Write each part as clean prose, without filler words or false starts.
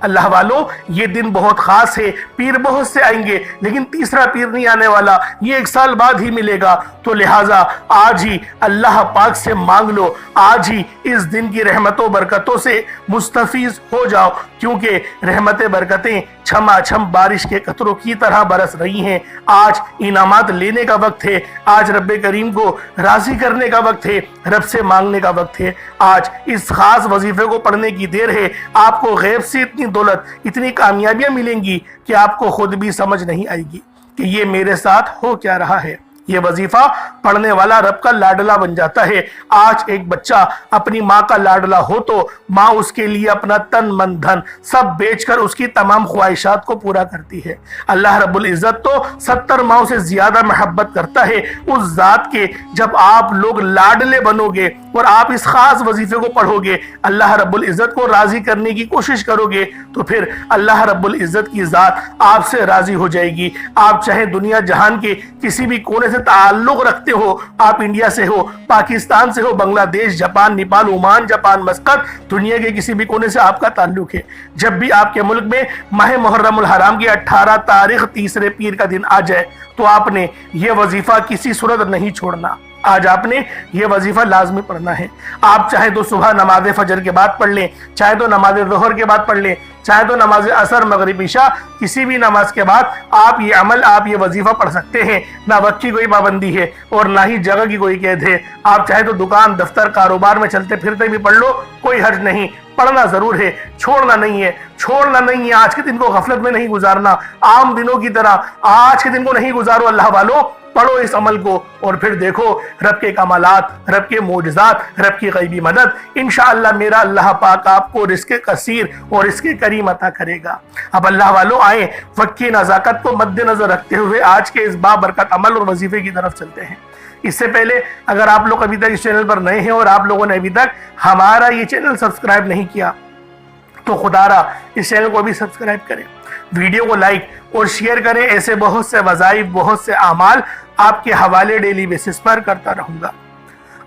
اللہ والوں یہ دن بہت خاص ہے، پیر بہت سے آئیں گے لیکن تیسرا پیر نہیں آنے والا، یہ 1 سال بعد ہی ملے گا، تو لہٰذا آج ہی اللہ پاک سے مانگ لو، آج ہی اس دن کی رحمتوں برکتوں سے مستفیض ہو جاؤ، کیونکہ رحمتیں برکتیں چھما چھم بارش کے قطروں کی طرح برس رہی ہیں۔ آج انعامات لینے کا وقت ہے، آج رب کریم کو راضی کرنے کا وقت ہے، رب سے مانگنے کا وقت ہے، آج اس خاص وظیفے کو پڑھنے کی دیر ہے۔ آپ کو غیب سے اتنی دولت، اتنی کامیابیاں ملیں گی کہ آپ کو خود بھی سمجھ نہیں آئے گی کہ یہ میرے ساتھ ہو کیا رہا ہے۔ یہ وظیفہ پڑھنے والا رب کا لاڈلا بن جاتا ہے۔ آج ایک بچہ اپنی ماں کا لاڈلا ہو تو ماں اس کے لیے اپنا تن من دھن سب بیچ کر اس کی تمام خواہشات کو پورا کرتی ہے۔ اللہ رب العزت تو 70 ماؤں سے زیادہ محبت کرتا ہے اس ذات کے۔ جب آپ لوگ لاڈلے بنو گے اور آپ اس خاص وظیفے کو پڑھو گے، اللہ رب العزت کو راضی کرنے کی کوشش کرو گے، تو پھر اللہ رب العزت کی ذات آپ سے راضی ہو جائے گی۔ آپ چاہے دنیا جہان کے کسی بھی کونے سے تعلق رکھتے ہو، آپ انڈیا سے ہو، پاکستان سے ہو، بنگلہ دیش، Japan, Nepal, Oman, Japan, Muscat, دنیا کے کسی بھی کونے سے آپ کا تعلق ہے، جب بھی آپ کے ملک میں ماہ محرم الحرام کی 18 تاریخ تیسرے پیر کا دن آ جائے تو آپ نے یہ وظیفہ کسی صورت نہیں چھوڑنا۔ آج آپ نے یہ وظیفہ لازمی پڑھنا ہے۔ آپ چاہے تو صبح نماز فجر کے بعد پڑھ لیں، چاہے تو نماز ظہر کے بعد پڑھ لیں، چاہے تو نماز عصر، مغرب، عشاء، کسی بھی نماز کے بعد آپ یہ عمل، آپ یہ وظیفہ پڑھ سکتے ہیں۔ نہ وقت کی کوئی پابندی ہے اور نہ ہی جگہ کی کوئی قید ہے۔ آپ چاہے تو دکان، دفتر، کاروبار میں چلتے پھرتے بھی پڑھ لو، کوئی حرج نہیں۔ پڑھنا ضرور ہے، چھوڑنا نہیں ہے، چھوڑنا نہیں ہے۔ آج کے دن کو غفلت میں نہیں گزارنا، عام دنوں کی طرح آج کے دن کو نہیں گزارو اللہ والوں، پڑھو اس عمل کو اور پھر دیکھو رب کے کمالات، رب کے معجزات، رب کی غیبی مدد۔ انشاءاللہ میرا اللہ پاک آپ کو رزق کثیر اور رزق کریم عطا کرے گا۔ اب اللہ والوں آئیں وقت کی نزاکت کو مد نظر رکھتے ہوئے آج کے اس بابرکت عمل اور وظیفے کی طرف چلتے ہیں۔ اس سے پہلے اگر آپ لوگ ابھی تک اس چینل پر نئے ہیں اور آپ لوگوں نے ابھی تک ہمارا یہ چینل سبسکرائب نہیں کیا تو خدا را اس چینل کو بھی سبسکرائب کریں، ویڈیو کو لائک اور شیئر کریں۔ ایسے بہت سے وظائف، بہت سے اعمال آپ کے حوالے ڈیلی بیسس پر کرتا رہوں گا۔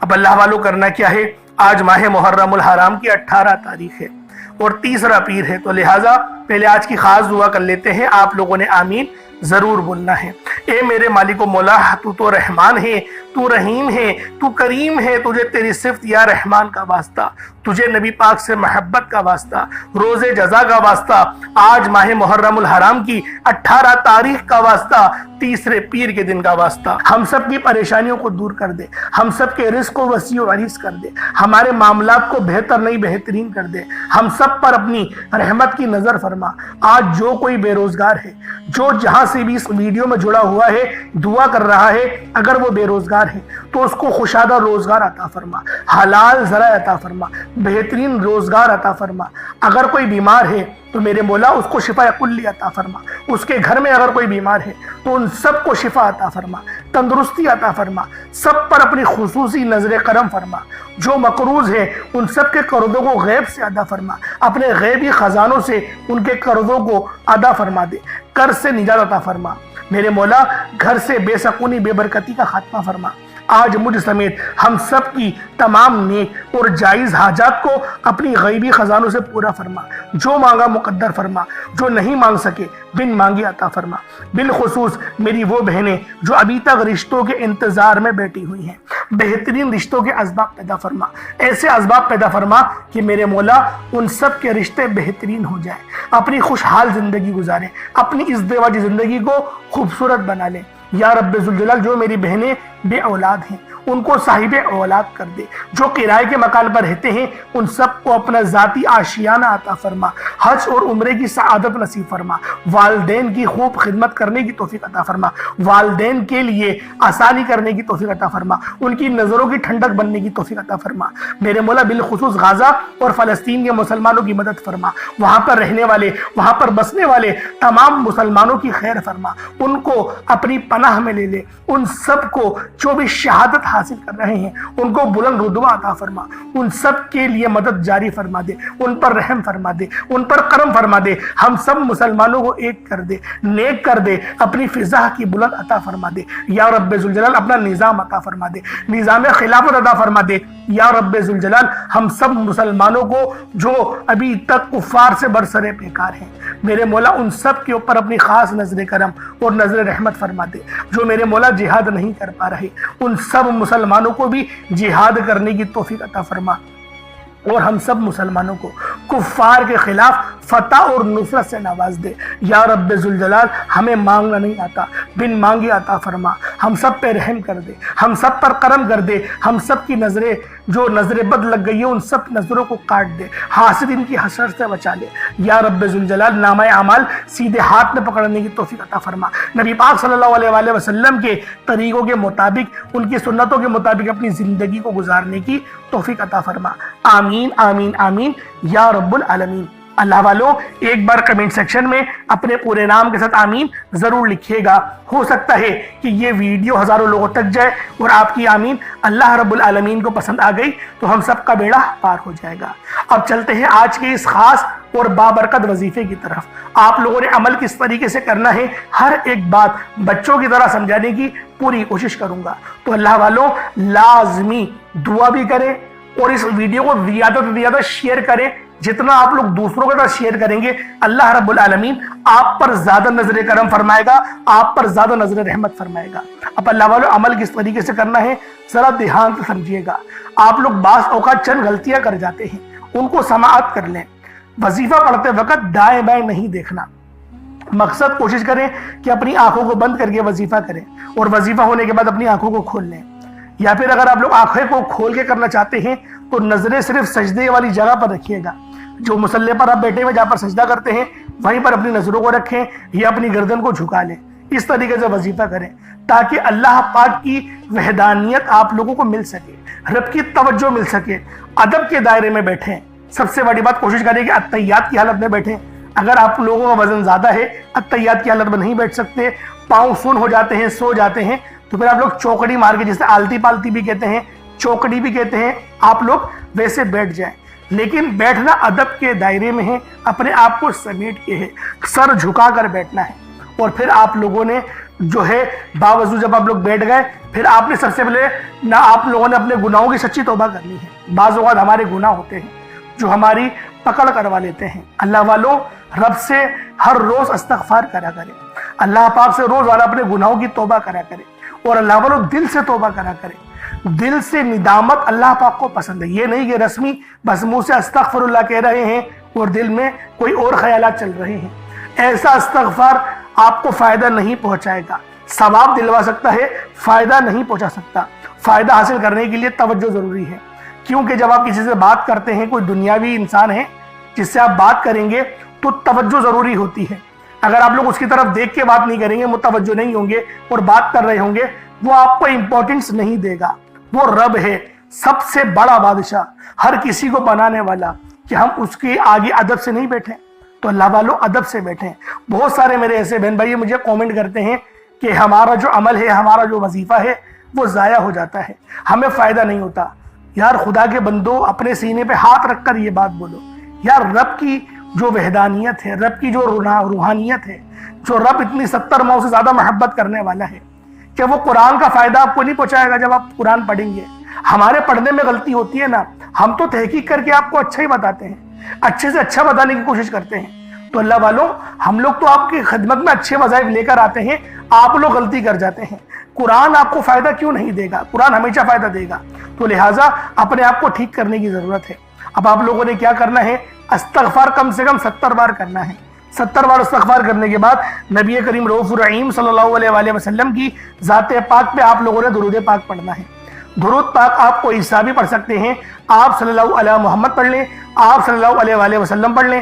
اب اللہ والوں کرنا کیا ہے، آج ماہ محرم الحرام کی 18 تاریخ ہے اور تیسرا پیر ہے، تو لہٰذا پہلے آج کی خاص دعا کر لیتے ہیں۔ آپ لوگوں نے آمین ضرور بولنا ہے۔ اے میرے مالک و مولا، تو رحمان ہے، تو رحیم ہے، تو کریم ہے، تجھے تیری صفت یا رحمان کا واسطہ، تجھے نبی پاک سے محبت کا واسطہ، روز جزا کا واسطہ، آج ماہ محرم الحرام کی 18 تاریخ کا واسطہ، تیسرے پیر کے دن کا واسطہ۔ ہم سب کی پریشانیوں کو دور کر دے، ہم سب کے رزق کو وسیع و عریض کر دے، ہمارے معاملات کو بہتر نہیں بہترین کر دے، ہم سب پر اپنی رحمت کی نظر فرما۔ آج جو کوئی بے روزگار ہے، جو جہاں سے بھی اس ویڈیو میں جڑا ہوا ہے، دعا کر رہا ہے، اگر وہ بے روزگار ہے تو اس کو خوشادہ روزگار عطا فرما، حلال ذرائع عطا فرما، بہترین روزگار عطا فرما۔ اگر کوئی بیمار ہے تو میرے مولا اس کو شفا کلی عطا فرما، اس کے گھر میں اگر کوئی بیمار ہے تو ان سب کو شفا عطا فرما، تندرستی عطا فرما، سب پر اپنی خصوصی نظر کرم فرما۔ جو مقروض ہیں ان سب کے قرضوں کو غیب سے ادا فرما، اپنے غیبی خزانوں سے ان کے قرضوں کو ادا فرما دے، قرض سے نجات عطا فرما۔ میرے مولا گھر سے بے سکونی، بے برکتی کا خاتمہ فرما۔ آج مجھ سمیت ہم سب کی تمام نیک اور جائز حاجات کو اپنی غیبی خزانوں سے پورا فرما، جو مانگا مقدر فرما، جو نہیں مانگ سکے بن مانگے عطا فرما۔ بالخصوص میری وہ بہنیں جو ابھی تک رشتوں کے انتظار میں بیٹھی ہوئی ہیں، بہترین رشتوں کے اسباب پیدا فرما، ایسے اسباب پیدا فرما کہ میرے مولا ان سب کے رشتے بہترین ہو جائیں، اپنی خوشحال زندگی گزاریں، اپنی ازدواجی زندگی کو خوبصورت بنا لیں۔ یا رب ذوالجلال، جو میری بہنیں بے اولاد ہیں ان کو صاحب اولاد کر دے، جو کرائے کے مکان پر رہتے ہیں ان سب کو اپنا ذاتی آشیانہ عطا فرما، حج اور عمرے کی سعادت نصیب فرما، والدین کی خوب خدمت کرنے کی توفیق عطا فرما، والدین کے لیے آسانی کرنے کی توفیق عطا فرما، ان کی نظروں کی ٹھنڈک بننے کی توفیق عطا فرما۔ میرے مولا بالخصوص غزہ اور فلسطین کے مسلمانوں کی مدد فرما، وہاں پر رہنے والے، وہاں پر بسنے والے تمام مسلمانوں کی خیر فرما، ان کو اپنی پناہ میں لے لے، ان سب کو جو بھی شہادت حاصل کر رہے ہیں ان کو بلند رتبہ عطا فرما، ان سب کے لیے مدد جاری فرما دے، ان پر رحم فرما دے، ان پر کرم فرما دے، ہم سب مسلمانوں کو ایک کر دے، نیک کر دے، اپنی فضا کی بلند عطا فرما دے یا رب ذوالجلال، اپنا نظام عطا فرما دے، نظام خلافت عطا فرما دے یا رب ذوالجلال۔ ہم سب مسلمانوں کو جو ابھی تک کفار سے برسر پیکار ہیں میرے مولا، ان سب کے اوپر اپنی خاص نظر کرم اور نظر رحمت فرما دے۔ جو میرے مولا جہاد نہیں کر پا رہے ان سب مسلمانوں کو بھی جہاد کرنے کی توفیق عطا فرما، اور ہم سب مسلمانوں کو کفار کے خلاف فتح اور نصرت سے نواز دے یا رب ذوالجلال۔ ہمیں مانگنا نہیں آتا، بن مانگے عطا فرما، ہم سب پہ رحم کر دے، ہم سب پر کرم کر دے، ہم سب کی نظریں جو نظر بد لگ گئی ہے ان سب نظروں کو کاٹ دے، حاسدین کی حسرت سے بچا لے یا رب ذوالجلال۔ نامہ اعمال سیدھے ہاتھ میں پکڑنے کی توفیق عطا فرما، نبی پاک صلی اللہ علیہ وآلہ وسلم کے طریقوں کے مطابق، ان کی سنتوں کے مطابق اپنی زندگی کو گزارنے کی توفیق عطا فرما، آمین آمین آمین یا رب العالمین۔ اللہ والوں ایک بار کمنٹ سیکشن میں اپنے پورے نام کے ساتھ آمین ضرور لکھیے گا، ہو سکتا ہے کہ یہ ویڈیو ہزاروں لوگوں تک جائے اور آپ کی آمین اللہ رب العالمین کو پسند آ گئی تو ہم سب کا بیڑا پار ہو جائے گا۔ اب چلتے ہیں آج کے اس خاص اور بابرکت وظیفے کی طرف۔ آپ لوگوں نے عمل کس طریقے سے کرنا ہے ہر ایک بات بچوں کی طرح سمجھانے کی پوری کوشش کروں گا، تو اللہ والوں لازمی دعا بھی کریں اور اس ویڈیو کو زیادہ سے زیادہ شیئر کریں۔ جتنا آپ لوگ دوسروں کے ساتھ شیئر کریں گے اللہ رب العالمین آپ پر زیادہ نظر کرم فرمائے گا، آپ پر زیادہ نظر رحمت فرمائے گا۔ اب اللہ والوں عمل کس طریقے سے کرنا ہے ذرا دھیان سے سمجھیے گا۔ آپ لوگ بعض اوقات چند غلطیاں کر جاتے ہیں، ان کو سماعت کر لیں۔ وظیفہ پڑھتے وقت دائیں بائیں نہیں دیکھنا، مقصد کوشش کریں کہ اپنی آنکھوں کو بند کر کے وظیفہ کریں اور وظیفہ ہونے کے بعد اپنی آنکھوں کو کھول لیں، یا پھر اگر آپ لوگ آنکھیں کو کھول کے کرنا چاہتے ہیں تو نظریں صرف سجدے والی جگہ پر رکھیے گا، جو مصلی پر آپ بیٹھے ہوئے جہاں پر سجدہ کرتے ہیں وہیں پر اپنی نظروں کو رکھیں یا اپنی گردن کو جھکا لیں۔ اس طریقے سے وظیفہ کریں تاکہ اللہ پاک کی وحدانیت آپ لوگوں کو مل سکے، رب کی توجہ مل سکے۔ ادب کے دائرے میں بیٹھیں، سب سے بڑی بات کوشش کریں کہ اتحیات کی حالت میں بیٹھیں۔ اگر آپ لوگوں کا وزن زیادہ ہے اتحیات کی حالت میں نہیں بیٹھ سکتے، پاؤں سن ہو جاتے ہیں، سو جاتے ہیں، تو پھر آپ لوگ چوکڑی مار کے، جسے آلتی پالتی بھی کہتے ہیں، چوکڑی بھی کہتے ہیں، آپ لوگ ویسے بیٹھ جائیں۔ لیکن بیٹھنا ادب کے دائرے میں ہے، اپنے آپ کو سمیٹ کے ہے، سر جھکا کر بیٹھنا ہے۔ اور پھر آپ لوگوں نے جو ہے باوضو جب آپ لوگ بیٹھ گئے پھر آپ نے سب سے پہلے نہ آپ لوگوں نے اپنے گناہوں کی سچی توبہ کرنی ہے۔ بعض اوقات ہمارے گناہ ہوتے ہیں جو ہماری پکڑ کروا لیتے ہیں۔ اللہ والوں رب سے ہر روز استغفار کرا کرے، اللہ پاک سے روز والا اپنے گناہوں کی توبہ کرا کرے، اور اللہ والوں دل سے توبہ کرا کرے۔ دل سے ندامت اللہ پاک کو پسند ہے، یہ نہیں کہ رسمی بس منہ سے استغفر اللہ کہہ رہے ہیں اور دل میں کوئی اور خیالات چل رہے ہیں۔ ایسا استغفار آپ کو فائدہ نہیں پہنچائے گا، ثواب دلوا سکتا ہے، فائدہ نہیں پہنچا سکتا۔ فائدہ حاصل کرنے کے لیے توجہ ضروری ہے، کیونکہ جب آپ کسی سے بات کرتے ہیں، کوئی دنیاوی انسان ہے جس سے آپ بات کریں گے تو توجہ ضروری ہوتی ہے۔ اگر آپ لوگ اس کی طرف دیکھ کے بات نہیں کریں گے، متوجہ نہیں ہوں گے اور بات کر رہے ہوں گے، وہ آپ کو امپورٹنس نہیں دے گا۔ وہ رب ہے، سب سے بڑا بادشاہ، ہر کسی کو بنانے والا، کہ ہم اس کے آگے ادب سے نہیں بیٹھیں۔ تو اللہ والوں ادب سے بیٹھیں۔ بہت سارے میرے ایسے بہن بھائی مجھے کومنٹ کرتے ہیں کہ ہمارا جو عمل ہے، ہمارا جو وظیفہ ہے وہ ضائع ہو جاتا ہے، ہمیں فائدہ نہیں ہوتا۔ یار خدا کے بندو، اپنے سینے پہ ہاتھ رکھ کر یہ بات بولو، یار رب کی جو وحدانیت ہے، رب کی جو روحانیت ہے، جو رب اتنی 70 ماؤں سے زیادہ محبت کرنے والا ہے، کہ وہ قرآن کا فائدہ آپ کو نہیں پہنچائے گا جب آپ قرآن پڑھیں گے۔ ہمارے پڑھنے میں غلطی ہوتی ہے نا، ہم تو تحقیق کر کے آپ کو اچھا ہی بتاتے ہیں، اچھے سے اچھا بتانے کی کوشش کرتے ہیں۔ تو اللہ والوں ہم لوگ تو آپ کی خدمت میں اچھے وظائف لے کر آتے ہیں، آپ لوگ غلطی کر جاتے ہیں۔ قرآن آپ کو فائدہ کیوں نہیں دے گا؟ قرآن ہمیشہ فائدہ دے گا۔ تو لہٰذا اپنے آپ کو ٹھیک کرنے کی ضرورت ہے۔ اب آپ لوگوں نے کیا کرنا ہے؟ استغفار کم سے کم 70 بار کرنا ہے۔ 70 بار استغفار کرنے کے بعد نبی کریم رؤوف الرحیم صلی اللہ علیہ وآلہ وسلم کی ذات پاک پہ آپ لوگوں نے درود پاک پڑھنا ہے۔ درود پاک آپ کو عیسیٰ بھی پڑھ سکتے ہیں، آپ صلی اللہ علیہ محمد پڑھ لیں، آپ صلی اللہ علیہ وآلہ وسلم پڑھ لیں،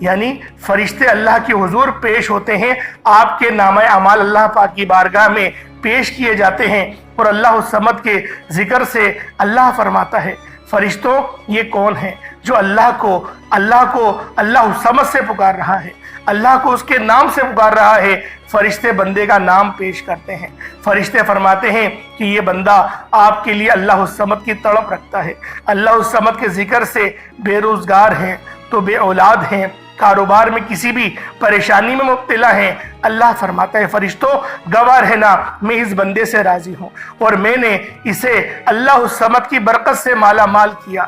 یعنی فرشتے اللہ کے حضور پیش ہوتے ہیں، آپ کے نامہ اعمال اللہ پاک کی بارگاہ میں پیش کیے جاتے ہیں، اور اللہ الصمد کے ذکر سے اللہ فرماتا ہے فرشتوں یہ کون ہے جو اللہ کو اللہ الصمد سے پکار رہا ہے، اللہ کو اس کے نام سے پکار رہا ہے۔ فرشتے بندے کا نام پیش کرتے ہیں، فرشتے فرماتے ہیں کہ یہ بندہ آپ کے لیے اللہ الصمد کی تڑپ رکھتا ہے، اللہ الصمد کے ذکر سے بے روزگار ہیں تو بے اولاد ہیں، کاروبار میں کسی بھی پریشانی میں مبتلا ہیں۔ اللہ فرماتا ہے فرشتوں گواہ رہنا میں اس بندے سے راضی ہوں، اور میں نے اسے اللہ الصمد کی برکت سے مالا مال کیا،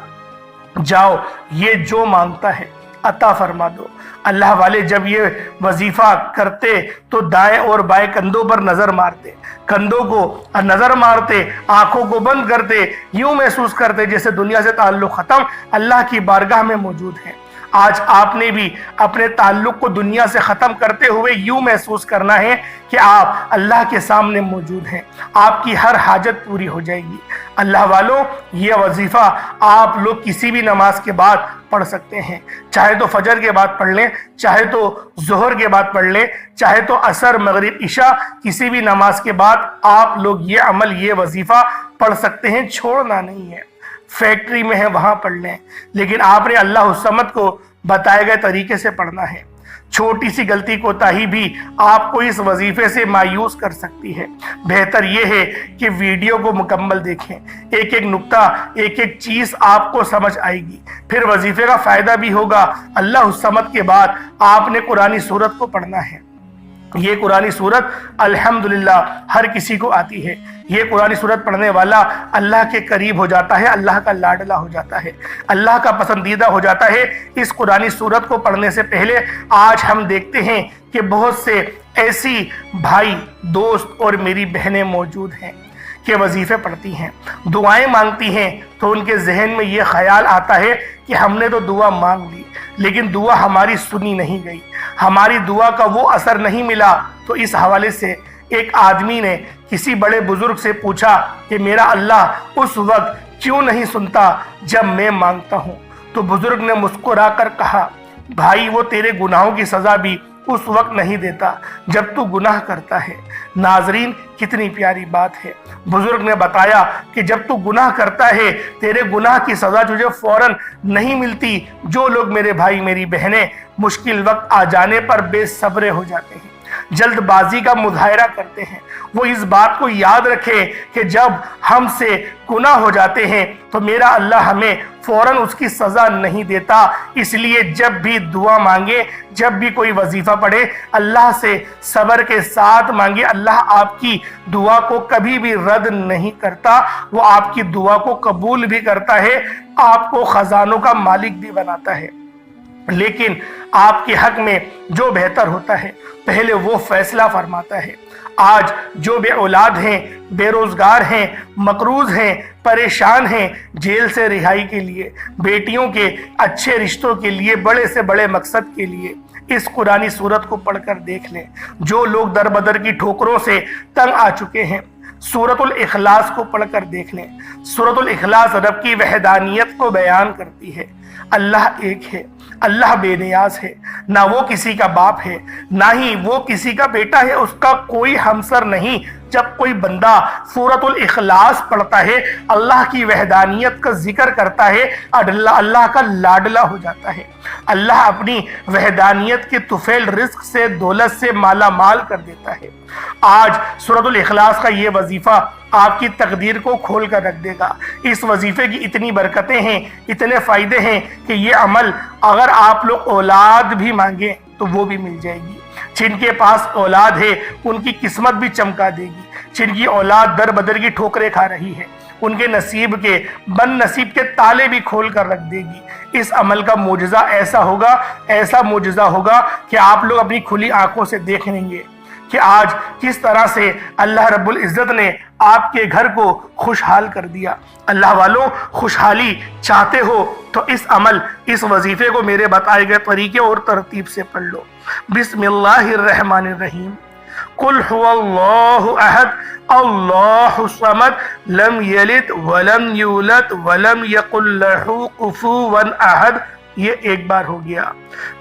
جاؤ یہ جو مانگتا ہے عطا فرما دو۔ اللہ والے جب یہ وظیفہ کرتے تو دائیں اور بائیں کندھوں پر نظر مارتے، کندھوں کو نظر مارتے، آنکھوں کو بند کرتے، یوں محسوس کرتے جیسے دنیا سے تعلق ختم، اللہ کی بارگاہ میں موجود ہے۔ آج آپ نے بھی اپنے تعلق کو دنیا سے ختم کرتے ہوئے یوں محسوس کرنا ہے کہ آپ اللہ کے سامنے موجود ہیں، آپ کی ہر حاجت پوری ہو جائے گی۔ اللہ والوں یہ وظیفہ آپ لوگ کسی بھی نماز کے بعد پڑھ سکتے ہیں، چاہے تو فجر کے بعد پڑھ لیں، چاہے تو ظہر کے بعد پڑھ لیں، چاہے تو عصر مغرب عشاء، کسی بھی نماز کے بعد آپ لوگ یہ عمل یہ وظیفہ پڑھ سکتے ہیں، چھوڑنا نہیں ہے۔ فیکٹری میں ہے وہاں پڑھ لیں، لیکن آپ نے اللہ الصمد کو بتائے گئے طریقے سے پڑھنا ہے۔ چھوٹی سی غلطی کوتاہی بھی آپ کو اس وظیفے سے مایوس کر سکتی ہے۔ بہتر یہ ہے کہ ویڈیو کو مکمل دیکھیں، ایک ایک نقطہ ایک ایک چیز آپ کو سمجھ آئے گی، پھر وظیفے کا فائدہ بھی ہوگا۔ اللہ الصمد کے بعد آپ نے قرآنی سورت کو پڑھنا ہے۔ یہ قرآنی سورت الحمدللہ ہر کسی کو آتی ہے۔ یہ قرآنی سورت پڑھنے والا اللہ کے قریب ہو جاتا ہے، اللہ کا لاڈلا ہو جاتا ہے، اللہ کا پسندیدہ ہو جاتا ہے۔ اس قرآنی سورت کو پڑھنے سے پہلے آج ہم دیکھتے ہیں کہ بہت سے ایسی بھائی دوست اور میری بہنیں موجود ہیں کہ وظیفے پڑھتی ہیں، دعائیں مانگتی ہیں، تو ان کے ذہن میں یہ خیال آتا ہے کہ ہم نے تو دعا مانگ لی لیکن دعا ہماری سنی نہیں گئی، ہماری دعا کا وہ اثر نہیں ملا۔ تو اس حوالے سے ایک آدمی نے کسی بڑے بزرگ سے پوچھا کہ میرا اللہ اس وقت کیوں نہیں سنتا جب میں مانگتا ہوں؟ تو بزرگ نے مسکرا کر کہا بھائی وہ تیرے گناہوں کی سزا بھی اس وقت نہیں دیتا جب تو گناہ کرتا ہے۔ ناظرین کتنی پیاری بات ہے۔ بزرگ نے بتایا کہ جب تو گناہ کرتا ہے تیرے گناہ کی سزا تجھے فوراً نہیں ملتی۔ جو لوگ میرے بھائی میری بہنیں مشکل وقت آ جانے پر بے صبر ہو جاتے ہیں، جلد بازی کا مظاہرہ کرتے ہیں، وہ اس بات کو یاد رکھے کہ جب ہم سے گناہ ہو جاتے ہیں تو میرا اللہ ہمیں فوراً اس کی سزا نہیں دیتا۔ اس لیے جب بھی دعا مانگے، جب بھی کوئی وظیفہ پڑھے، اللہ سے صبر کے ساتھ مانگے۔ اللہ آپ کی دعا کو کبھی بھی رد نہیں کرتا، وہ آپ کی دعا کو قبول بھی کرتا ہے، آپ کو خزانوں کا مالک بھی بناتا ہے۔ لیکن آپ کے حق میں جو بہتر ہوتا ہے پہلے وہ فیصلہ فرماتا ہے۔ آج جو بے اولاد ہیں، بے روزگار ہیں، مقروض ہیں، پریشان ہیں، جیل سے رہائی کے لیے، بیٹیوں کے اچھے رشتوں کے لیے، بڑے سے بڑے مقصد کے لیے اس قرآنی سورت کو پڑھ کر دیکھ لیں۔ جو لوگ در بدر کی ٹھوکروں سے تنگ آ چکے ہیں، سورۃ الاخلاص کو پڑھ کر دیکھ لیں۔ سورۃ الاخلاص رب کی وحدانیت کو بیان کرتی ہے۔ اللہ ایک ہے، اللہ بے نیاز ہے، نہ وہ کسی کا باپ ہے نہ ہی وہ کسی کا بیٹا ہے، اس کا کوئی ہمسر نہیں۔ جب کوئی بندہ سورۃ الاخلاص پڑھتا ہے، اللہ کی وحدانیت کا ذکر کرتا ہے، اللہ کا لاڈلا ہو جاتا ہے۔ اللہ اپنی وحدانیت کے طفیل رزق سے، دولت سے مالا مال کر دیتا ہے۔ آج سورۃ الاخلاص کا یہ وظیفہ آپ کی تقدیر کو کھول کر رکھ دے گا۔ اس وظیفے کی اتنی برکتیں ہیں، اتنے فائدے ہیں کہ یہ عمل اگر آپ لوگ اولاد بھی مانگیں تو وہ بھی مل جائے گی۔ جن کے پاس اولاد ہے ان کی قسمت بھی چمکا دے گی، جن کی اولاد در بدر کی ٹھوکریں کھا رہی ہے ان کے نصیب کے بد نصیب کے تالے بھی کھول کر رکھ دے گی۔ اس عمل کا معجزہ ایسا معجزہ ہوگا کہ آپ لوگ اپنی کھلی آنکھوں سے دیکھ لیں گے کہ آج کس طرح سے اللہ رب العزت نے آپ کے گھر کو خوشحال کر دیا۔ اللہ والوں خوشحالی چاہتے ہو تو اس وظیفے کو میرے بتائے گئے طریقے اور ترتیب سے پڑھ لو۔ بسم اللہ الرحمن الرحیم۔ قل هو اللہ احد اللہ الصمد لم یلد ولم یولد ولم یکن لہ کفوا احد یہ ایک بار ہو گیا۔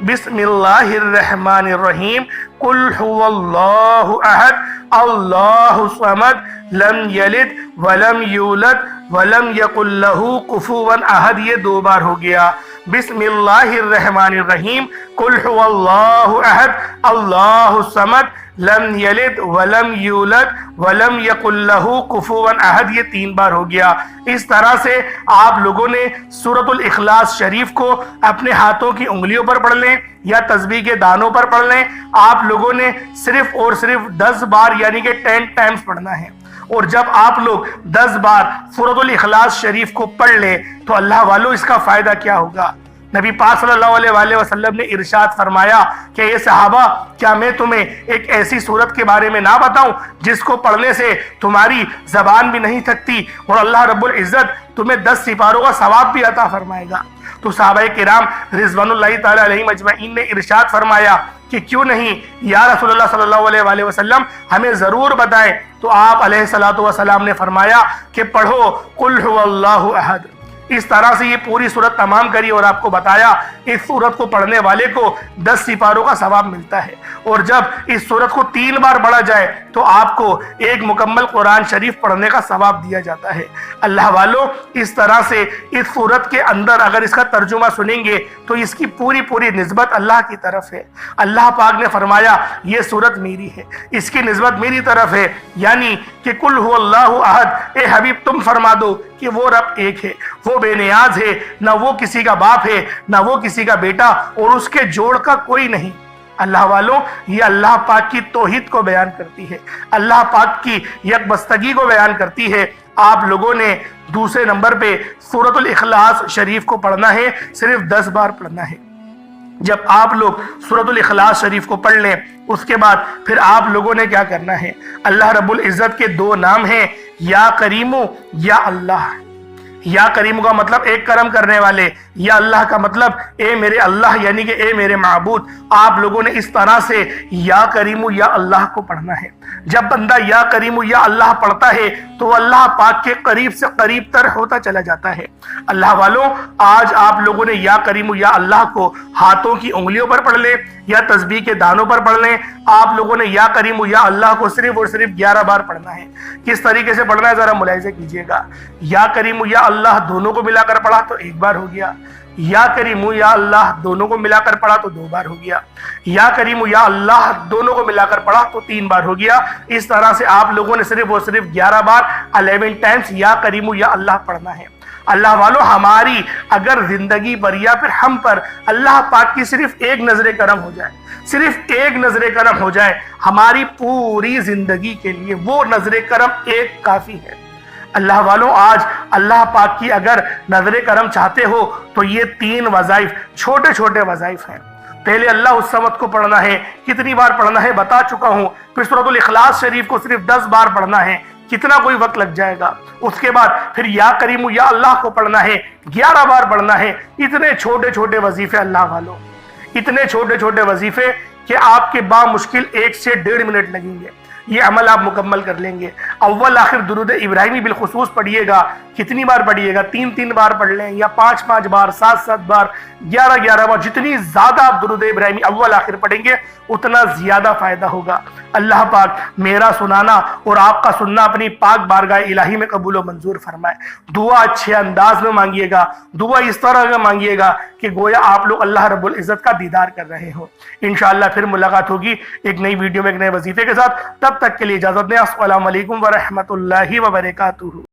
بسم اللہ الرحمن الرحیم، قل هو اللہ احد اللہ الصمد لم یلد ولم یولد ولم یکن لہ کفوا احد، یہ دو بار ہو گیا۔ بسم اللہ الرحمن الرحیم، قل هو اللہ احد اللہ الصمد لم یلد ولم یولد ولم یکن لہ کفوا احد، یہ تین بار ہو گیا۔ اس طرح سے آپ لوگوں نے سورۃ الاخلاص شریف کو اپنے ہاتھوں کی انگلیوں پر پڑھ لیں یا تسبیح کے دانوں پر پڑھ لیں۔ آپ لوگوں نے صرف اور صرف 10 بار یعنی کہ 10 ٹائمز پڑھنا ہے، اور جب آپ لوگ 10 بار سورۃ الاخلاص شریف کو پڑھ لیں تو اللہ والو اس کا فائدہ کیا ہوگا؟ نبی پاک صلی اللہ علیہ وآلہ وسلم نے ارشاد فرمایا کہ اے صحابہ، کیا میں تمہیں ایک ایسی سورت کے بارے میں نہ بتاؤں جس کو پڑھنے سے تمہاری زبان بھی نہیں تھکتی اور اللہ رب العزت تمہیں 10 سپاروں کا ثواب بھی عطا فرمائے گا؟ تو صحابہ کرام رضوان اللہ تعالی علیہم اجمعین نے ارشاد فرمایا کہ کیوں نہیں یا رسول اللہ صلی اللہ علیہ وآلہ وسلم، ہمیں ضرور بتائیں۔ تو آپ علیہ الصلوۃ والسلام نے فرمایا کہ پڑھو قل هو اللہ احد۔ اس طرح سے یہ پوری سورت تمام کری اور آپ کو بتایا اس سورت کو پڑھنے والے کو 10 سپاروں کا ثواب ملتا ہے، اور جب اس سورت کو 3 بار پڑھا جائے تو آپ کو ایک مکمل قرآن شریف پڑھنے کا ثواب دیا جاتا ہے۔ اللہ والو، اس طرح سے اس سورت کے اندر اگر اس کا ترجمہ سنیں گے تو اس کی پوری نسبت اللہ کی طرف ہے۔ اللہ پاک نے فرمایا یہ سورت میری ہے، اس کی نسبت میری طرف ہے، یعنی کہ قل هو اللہ احد، اے حبیب تم فرما دو کہ وہ رب ایک ہے، وہ بے نیاز ہے، نہ وہ کسی کا باپ ہے نہ وہ کسی کا بیٹا، اور اس کے جوڑ کا کوئی نہیں۔ اللہ والوں، یہ اللہ پاک کی توحید کو بیان کرتی ہے، اللہ پاک کی یکبستگی کو بیان کرتی ہے۔ آپ لوگوں نے دوسرے نمبر پہ سورۃ الاخلاص شریف کو پڑھنا ہے، صرف 10 بار پڑھنا ہے۔ جب آپ لوگ سورۃ الاخلاص شریف کو پڑھ لیں اس کے بعد پھر آپ لوگوں نے کیا کرنا ہے؟ اللہ رب العزت کے 2 نام ہیں، یا کریم یا اللہ۔ یا کریم کا مطلب ایک کرم کرنے والے، یا اللہ کا مطلب اے میرے اللہ یعنی کہ اے میرے معبود۔ آپ لوگوں نے اس طرح سے یا کریم یا اللہ کو پڑھنا ہے۔ جب بندہ یا کریم یا اللہ پڑھتا ہے تو اللہ پاک کے قریب سے قریب تر ہوتا چلا جاتا ہے۔ اللہ والوں، آج آپ لوگوں نے یا کریم یا اللہ کو ہاتھوں کی انگلیوں پر پڑھ لیں یا تسبیح کے دانوں پر پڑھ لیں۔ آپ لوگوں نے یا کریم یا اللہ کو صرف اور صرف 11 بار پڑھنا ہے۔ کس طریقے سے پڑھنا ہے ذرا ملاحظہ کیجئے گا۔ یا کریم یا اللہ دونوں کو ملا کر پڑھا تو 1 بار ہو گیا، یا کریم یا اللہ دونوں کو ملا کر پڑھا تو 2 بار ہو گیا، یا کریم یا اللہ دونوں کو ملا کر پڑھا تو 3 بار ہو گیا۔ اس طرح سے آپ لوگوں نے صرف اور صرف 11 بار 11 ٹائمز یا کریم یا اللہ پڑھنا ہے۔ اللہ والوں، ہماری اگر زندگی پر یا پھر ہم پر اللہ پاک کی صرف ایک نظر کرم ہو جائے، صرف ایک نظر کرم ہو جائے، ہماری پوری زندگی کے لیے وہ نظر کرم ایک کافی ہے۔ اللہ والوں، آج اللہ پاک کی اگر نظر کرم چاہتے ہو تو یہ 3 وظائف، چھوٹے چھوٹے وظائف ہیں۔ پہلے اللہ الصمد کو پڑھنا ہے، کتنی بار پڑھنا ہے بتا چکا ہوں۔ پھر سورۃ الاخلاص شریف کو صرف 10 بار پڑھنا ہے، کتنا کوئی وقت لگ جائے گا۔ اس کے بعد پھر یا کریم یا اللہ کو پڑھنا ہے، 11 بار پڑھنا ہے۔ اتنے چھوٹے چھوٹے وظیفے اللہ والوں، اتنے چھوٹے چھوٹے وظیفے کہ آپ کے بامشکل 1 سے 1.5 منٹ لگیں گے۔ یہ عمل آپ مکمل کر لیں گے۔ اول آخر درود ابراہیمی بالخصوص پڑھیے گا۔ کتنی بار پڑھیے گا؟ 3 بار پڑھ لیں یا 5 بار، 7 بار، 11 بار۔ جتنی زیادہ آپ درود ابراہیمی اول آخر پڑھیں گے اتنا زیادہ فائدہ ہوگا۔ اللہ پاک میرا سنانا اور آپ کا سننا اپنی پاک بارگاہ الہی میں قبول و منظور فرمائے۔ دعا اچھے انداز میں مانگیے گا، دعا اس طرح میں مانگیے گا کہ گویا آپ لوگ اللہ رب العزت کا دیدار کر رہے ہو۔ انشاءاللہ پھر ملاقات ہوگی ایک نئی ویڈیو میں ایک نئے وظیفے کے ساتھ۔ تب تک کے لیے اجازت دیں۔ السلام علیکم ورحمۃ اللہ وبرکاتہ۔